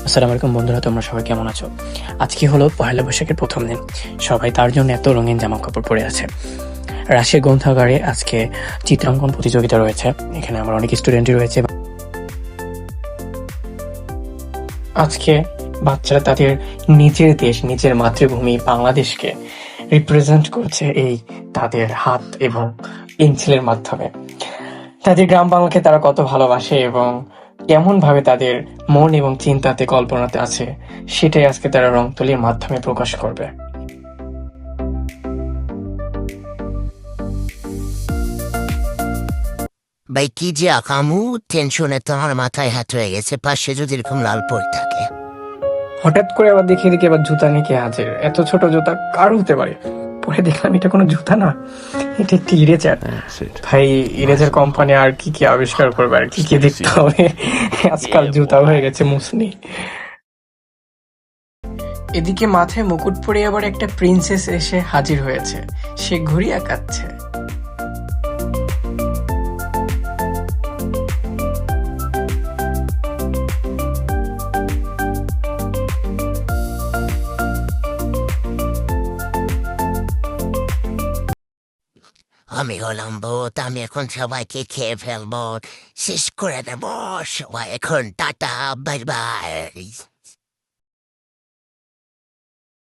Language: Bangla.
আসসালামু আলাইকুম বন্ধুরা, তোমরা সবাই কেমন আছো? আজকে হলো পহেলা বৈশাখের প্রথম দিন। সবাই তার জন্য এত রঙিন জামা কাপড় পরে আছে। রাজশাহী গ্রন্থাগারে আজকে চিত্রাঙ্কন প্রতিযোগিতা রয়েছে। এখানে আমার অনেক স্টুডেন্টই রয়েছে। আজকে বাচ্চারা তাদের নিজের দেশ, নিজের মাতৃভূমি বাংলাদেশকে রিপ্রেজেন্ট করছে এই তাদের হাত এবং পেন্সিলের মাধ্যমে। তাদের গ্রাম বাংলাকে তারা কত ভালোবাসে এবং কেমন ভাবে তাদের মন এবং চিন্তাতে কল্পনাতে আছে, সেটাই আজকে তারা রং তুলির মাধ্যমে প্রকাশ করবে। ভাই কি যে আকামু, টেনশনে তো আমার মাথায় হাত হয়ে গেছে। পাশে যদি এরকম লাল পড়ে থাকে। হঠাৎ করে আবার দেখি দেখি আবার জুতা নিয়ে কে হাজির। এত ছোট জুতা কার হতে পারে? পরে দেখলাম এটা কোনো জুতা না, এটা একটি ইরেজার। ভাই, ইরেজার কোম্পানি আর কি কি আবিষ্কার করবে, আর কি কি দেখতে হবে। আজকাল জুতা হয়ে গেছে মুসনি। এদিকে মাথায় মুকুট পরে আবার একটা প্রিন্সেস এসে হাজির হয়েছে। সে ঘুড়ি আঁকাচ্ছে। আমি হলাম ভূত, আমি এখন সবাইকে খেয়ে ফেলবো, শেষ করে দেবো সবাই। এখন টাটা, বাই বাই।